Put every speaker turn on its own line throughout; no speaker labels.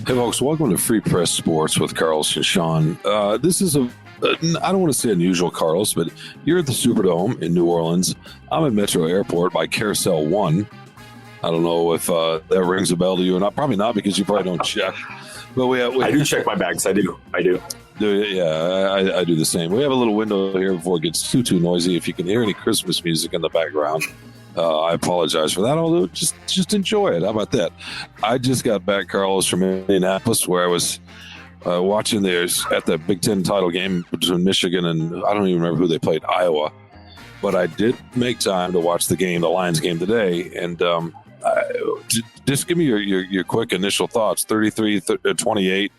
Hey, folks, welcome to Free Press Sports with Carlos and Shawn. This is I don't want to say unusual, Carlos, but you're at the Superdome in New Orleans. I'm at Metro Airport by Carousel 1. I don't know if that rings a bell to you or not. Probably not, because you probably don't check. But
I do check my bags. I do.
Yeah, I do the same. We have a little window here before it gets too noisy. If you can hear any Christmas music in the background, I apologize for that, although just enjoy it. How about that? I just got back, Carlos, from Indianapolis, where I was watching at the Big Ten title game between Michigan and I don't even remember who they played, Iowa. But I did make time to watch the Lions game today. And just give me your quick initial thoughts. 33-28,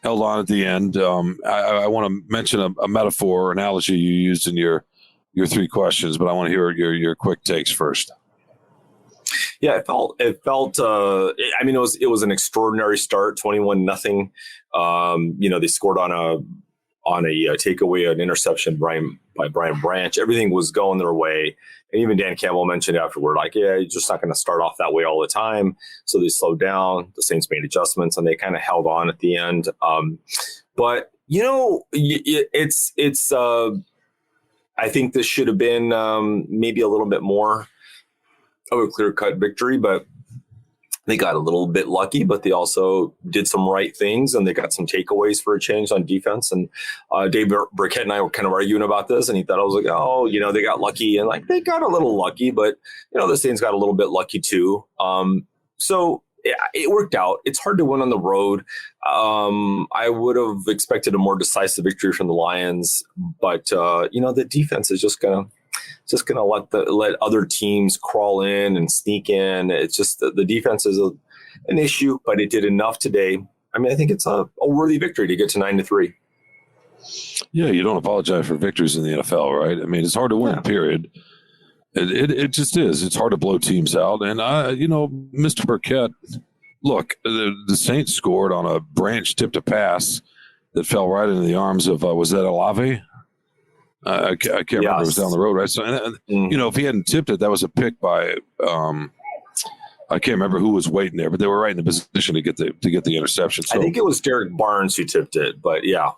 held on at the end. I want to mention a metaphor or analogy you used in your three questions, but I want to hear your quick takes first.
Yeah, it felt. It was an extraordinary start. 21-0. They scored on a takeaway, an interception by Brian Branch. Everything was going their way. And even Dan Campbell mentioned afterward, like, yeah, you're just not going to start off that way all the time. So they slowed down. The Saints made adjustments, and they kind of held on at the end. But it's. I think this should have been maybe a little bit more of a clear-cut victory, but they got a little bit lucky, but they also did some right things, and they got some takeaways for a change on defense. And Dave Burkett and I were kind of arguing about this, and he thought I was like, they got lucky, and like they got a little lucky, but the Saints got a little bit lucky too. So it worked out. It's hard to win on the road. I would have expected a more decisive victory from the Lions, but the defense is just gonna let other teams crawl in and sneak in. It's just the defense is an issue, but it did enough today. I mean, I think it's a worthy victory to get to 9-3.
Yeah, you don't apologize for victories in the NFL, right? I mean, it's hard to win, period. It just is. It's hard to blow teams out. And, Mr. Burkett, look, the Saints scored on a Branch tipped a pass that fell right into the arms of, was that Olave? I can't remember. It was down the road, right? So, if he hadn't tipped it, that was a pick by, I can't remember who was waiting there, but they were right in the position to get the interception. So,
I think it was Derek Barnes who tipped it, but yeah.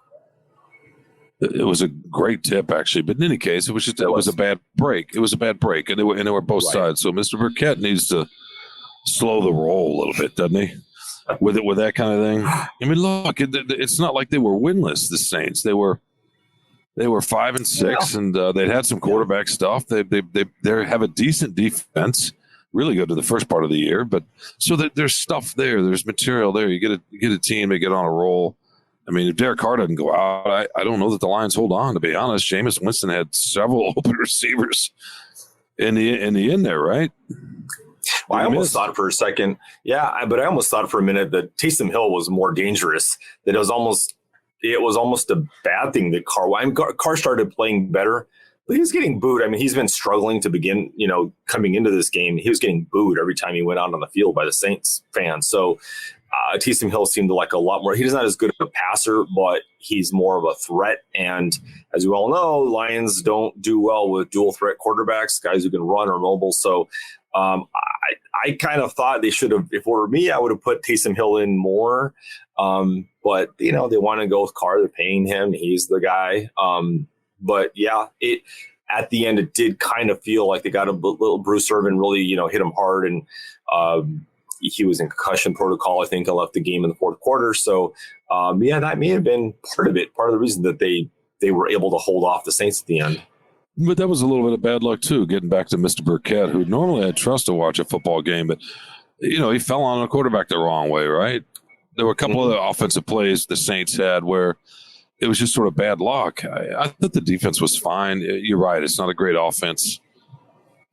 It was a great tip, actually. But in any case, it was a bad break. It was a bad break, and they were both sides. So Mr. Burkett needs to slow the roll a little bit, doesn't he? With that kind of thing. I mean, look, it's not like they were winless. The Saints, they were 5-6, and they'd had some quarterback stuff. They have a decent defense, really good to the first part of the year. But so there's stuff there. There's material there. You get a team to get on a roll. I mean, if Derek Carr doesn't go out, I don't know that the Lions hold on, to be honest. Jameis Winston had several open receivers in the end there, right?
Well, I almost thought for a second, but I almost thought for a minute that Taysom Hill was more dangerous. That it was almost a bad thing that Carr started playing better, but he was getting booed. I mean, he's been struggling to begin, coming into this game. He was getting booed every time he went out on the field by the Saints fans. So Taysom Hill seemed like a lot more. He's not as good of a passer, but he's more of a threat. And as you all know, Lions don't do well with dual threat quarterbacks, guys who can run or mobile. So I kind of thought they should have, if it were me, I would have put Taysom Hill in more. But, they want to go with Carr. They're paying him. He's the guy. But, yeah, at the end, it did kind of feel like they got a little Bruce Irvin really, hit him hard. And he was in concussion protocol, I think. I left the game in the fourth quarter. So, that may have been part of it, part of the reason that they were able to hold off the Saints at the end.
But that was a little bit of bad luck, too, getting back to Mr. Burkett, who normally I'd trust to watch a football game. But, he fell on a quarterback the wrong way, right? There were a couple of offensive plays the Saints had where it was just sort of bad luck. I thought the defense was fine. You're right. It's not a great offense.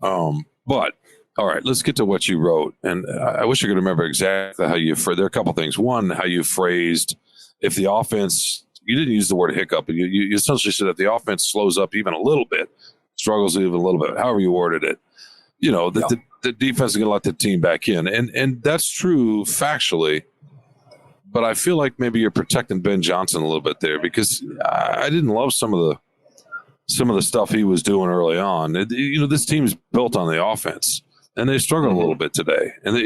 But, all right, let's get to what you wrote. And I wish I could remember exactly how you phrased. There are a couple of things. One, how you phrased if the offense – you didn't use the word hiccup. You essentially said if the offense slows up even a little bit, struggles even a little bit, however you worded it, the defense is going to let the team back in. And that's true factually. But I feel like maybe you're protecting Ben Johnson a little bit there because I didn't love some of the stuff he was doing early on. This team's built on the offense. and they struggled a little bit today. And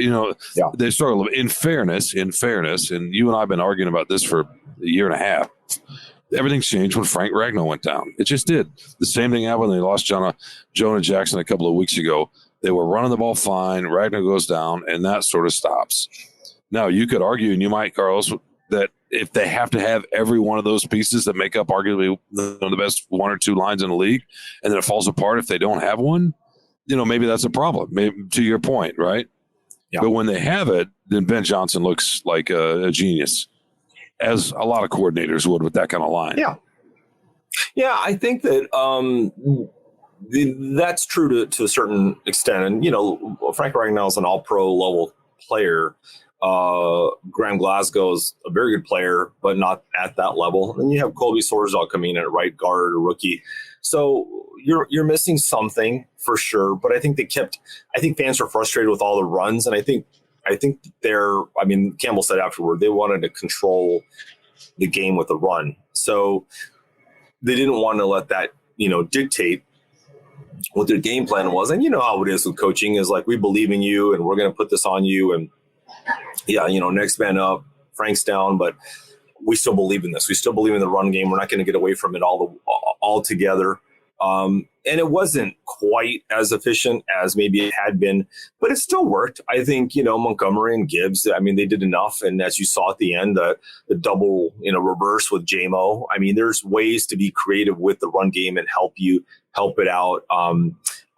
they struggled in fairness. And you and I have been arguing about this for a year and a half. Everything's changed when Frank Ragnow went down. It just did. The same thing happened when they lost Jonah Jackson a couple of weeks ago. They were running the ball fine. Ragnow goes down, and that sort of stops. Now, you could argue, and you might, Carlos, that if they have to have every one of those pieces that make up arguably one of the best one or two lines in the league, and then it falls apart if they don't have one, maybe that's a problem. Maybe, to your point, right? Yeah. But when they have it, then Ben Johnson looks like a genius, as a lot of coordinators would with that kind of line.
Yeah. Yeah, I think that that's true to a certain extent. And, Frank Ragnow is an all-pro level player. Graham Glasgow is a very good player, but not at that level. And you have Colby Sorsdahl coming in at right guard, a rookie. So you're missing something for sure. But I think fans were frustrated with all the runs. And I think Campbell said afterward, they wanted to control the game with a run. So they didn't want to let that, dictate what their game plan was. And you know how it is with coaching is like, we believe in you and we're going to put this on you. And next man up, Frank's down, but we still believe in this. We still believe in the run game. We're not going to get away from it all together. And it wasn't quite as efficient as maybe it had been, but it still worked. I think, Montgomery and Gibbs, they did enough. And as you saw at the end, the double, reverse with JMO. There's ways to be creative with the run game and help it out.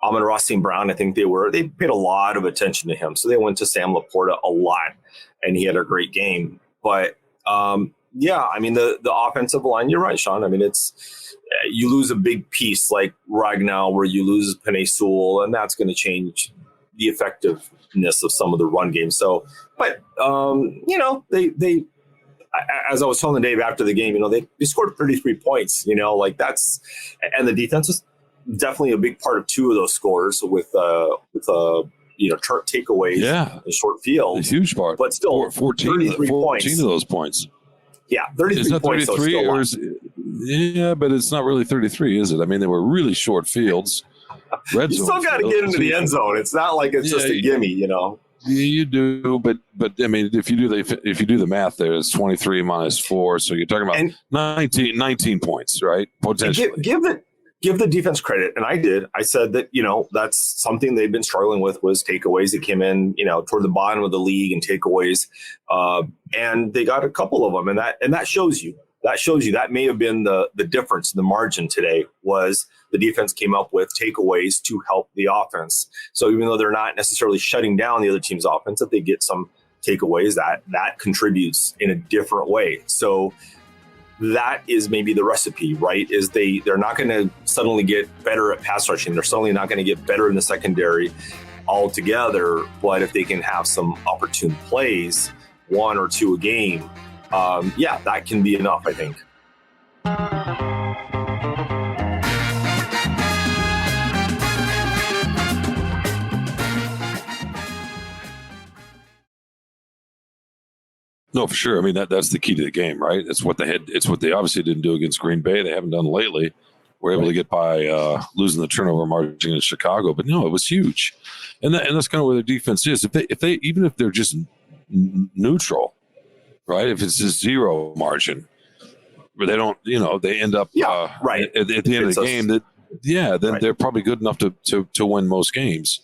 Amon-Ra St. Brown, I think they paid a lot of attention to him. So they went to Sam Laporta a lot and he had a great game. But the offensive line, you're right, Shawn. You lose a big piece like Ragnow where you lose Penei Sewell, and that's going to change the effectiveness of some of the run game. So, but, they as I was telling Dave after the game, they scored 33 points, and the defense was definitely a big part of two of those scores with takeaways and short fields.
A huge part.
But still
14 of those points.
Yeah, 33 points.
33 but it's not really 33, is it? They were really short fields.
You still got to get into the end zone. It's not like it's just a gimme,
You do, but if you do the math there, it's 23 minus 4, so you're talking about 19 points, right? Potentially.
Give the defense credit, and I did. I said that that's something they've been struggling with was takeaways. They came in toward the bottom of the league in takeaways, and they got a couple of them, and that shows you. That may have been the difference in the margin today was the defense came up with takeaways to help the offense. So even though they're not necessarily shutting down the other team's offense, if they get some takeaways, that contributes in a different way. So that is maybe the recipe, right? Is they're not going to suddenly get better at pass rushing. They're suddenly not going to get better in the secondary altogether. But if they can have some opportune plays, one or two a game, that can be enough, I think.
No, for sure. That's the key to the game, right? It's what they obviously didn't do against Green Bay. They haven't done lately. We're able to get by losing the turnover margin in Chicago, but no, it was huge, and that's kind of where their defense is. If they even if they're just neutral, right? If it's just zero margin, but they don't, they end up
right
at the end of the game. Then they're probably good enough to win most games.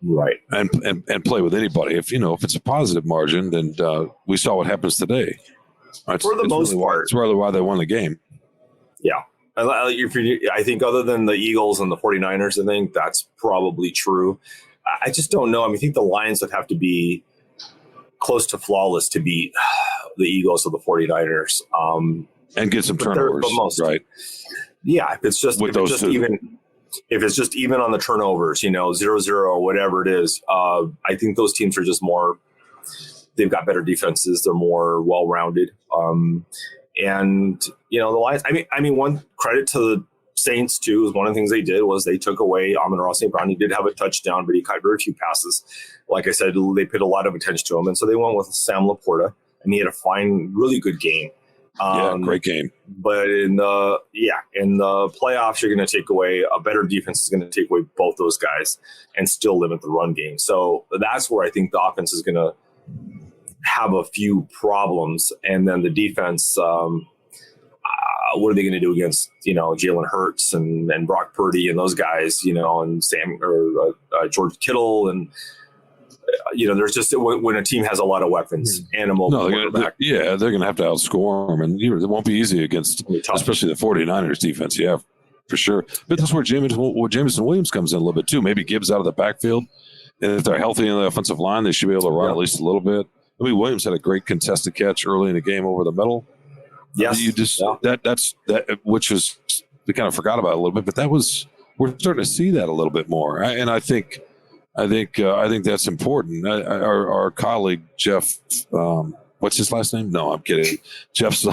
Right.
And play with anybody. If it's a positive margin, then we saw what happens today.
For the most part.
It's really why they won the game.
Yeah. I think other than the Eagles and the 49ers, I think that's probably true. I just don't know. I think the Lions would have to be close to flawless to beat the Eagles or the 49ers.
And get some turnovers, right?
Yeah. If it's just even on the turnovers, 0-0 or whatever it is, I think those teams are just more, they've got better defenses. They're more well-rounded. And, the Lions, one credit to the Saints too, is one of the things they did was they took away Amon-Ra St. Brown. He did have a touchdown, but he caught very few passes. Like I said, they paid a lot of attention to him. And so they went with Sam Laporta, and he had a fine, really good game.
Great game.
But in the playoffs, you're going to take away a better defense is going to take away both those guys and still limit the run game. So that's where I think the offense is going to have a few problems, and then the defense. What are they going to do against, Jalen Hurts and Brock Purdy and those guys, and George Kittle and, there's just when a team has a lot of weapons and a mobile quarterback.
They're going to have to outscore them, and it won't be easy against, especially the 49ers defense. Yeah, for sure. But that's where Jameson Williams comes in a little bit too. Maybe Gibbs out of the backfield, and if they're healthy in the offensive line, they should be able to run at least a little bit. I mean, Williams had a great contested catch early in the game over the middle.
Yes,
that's which was we kind of forgot about a little bit, but we're starting to see that a little bit more, and I think that's important. Our colleague Jeff, what's his last name? No, I'm kidding. Jeff,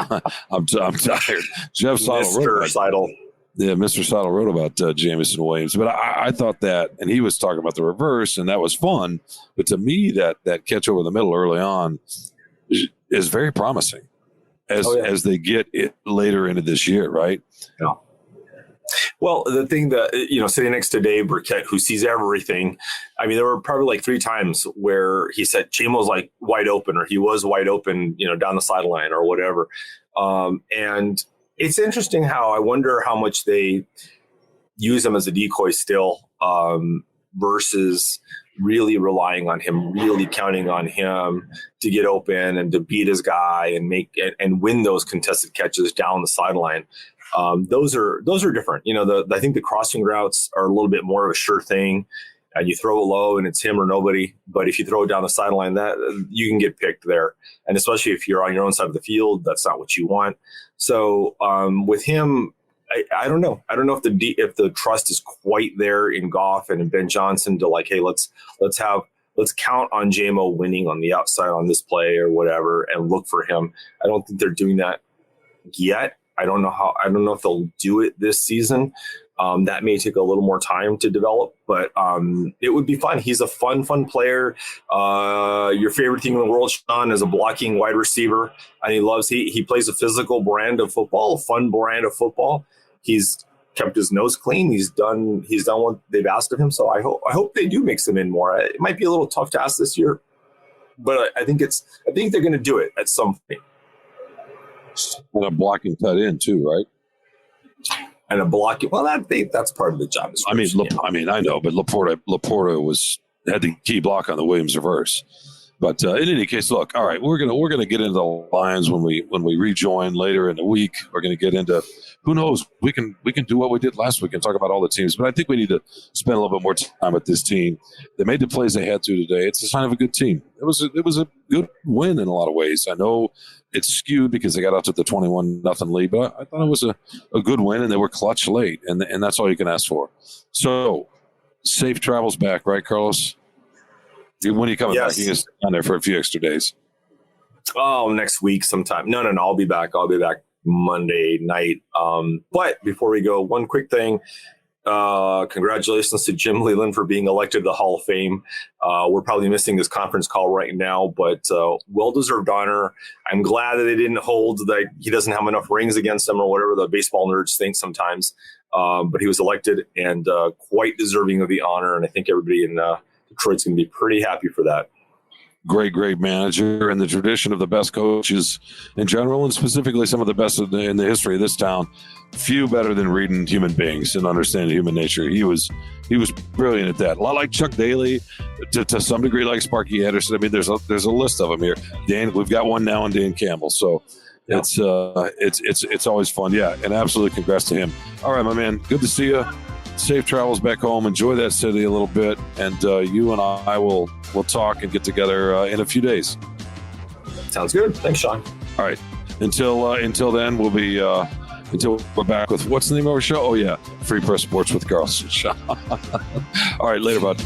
I'm tired. Jeff
Seidel.
Yeah, Mr. Seidel wrote about Jameson Williams, but I thought that, and he was talking about the reverse, and that was fun. But to me, that catch over the middle early on is very promising. As they get it later into this year, right?
Yeah. Well, the thing that, sitting next to Dave Burkett, who sees everything, I mean, there were probably like 3 times where he said Jamo's like wide open, or he was wide open, down the sideline or whatever. And it's interesting how I wonder how much they use him as a decoy still versus really relying on him, really counting on him to get open and to beat his guy and make and win those contested catches down the sideline. Those are different. I think the crossing routes are a little bit more of a sure thing, and you throw it low and it's him or nobody. But if you throw it down the sideline, that you can get picked there, and especially if you're on your own side of the field, that's not what you want. So with him, I don't know. I don't know if the trust is quite there in Goff and in Ben Johnson to like, hey, let's count on JMO winning on the outside on this play or whatever and look for him. I don't think they're doing that yet. I don't know if they'll do it this season. That may take a little more time to develop, but it would be fun. He's a fun player. Your favorite thing in the world, Shawn, is a blocking wide receiver, and he plays a physical brand of football, a fun brand of football. He's kept his nose clean. He's done what they've asked of him. So I hope they do mix him in more. It might be a little tough to ask this year, but I think they're going to do it at some point.
And a blocking tight end too, right?
And a blocking. Well, that's part of the job.
I mean, I know, but Laporta had the key block on the Williams reverse. But in any case, look, all right, we're gonna get into the Lions when we rejoin later in the week. We're gonna get into who knows. We can do what we did last week and talk about all the teams. But I think we need to spend a little bit more time with this team. They made the plays they had to today. It's a sign of a good team. It was a good win in a lot of ways. I know it's skewed because they got out to the 21-0 lead, but I thought it was a good win, and they were clutch late, and that's all you can ask for. So safe travels back, right, Carlos? When are you coming back? You can stay down there for a few extra days.
Oh, next week sometime. No. I'll be back Monday night. But before we go, one quick thing. Congratulations to Jim Leland for being elected to the Hall of Fame. We're probably missing this conference call right now, but well-deserved honor. I'm glad that they didn't hold that he doesn't have enough rings against him or whatever the baseball nerds think sometimes. But he was elected and quite deserving of the honor. And I think everybody in Detroit's going to be pretty happy for that.
Great manager, and the tradition of the best coaches in general, and specifically some of the best in the history of this town. Few better than reading human beings and understanding human nature. He was brilliant at that. A lot like Chuck Daly, to some degree like Sparky Anderson. I mean, there's a list of them here. Dan, we've got one now on Dan Campbell. So it's always fun. Yeah, and absolutely congrats to him. All right, my man. Good to see you. Safe travels back home. Enjoy that city a little bit, and you and I will talk and get together in a few days.
Sounds good. Thanks, Shawn.
All right. Until then, we'll be until we're back with what's the name of our show? Oh yeah, Free Press Sports with Carlos and Shawn. All right, later, bud.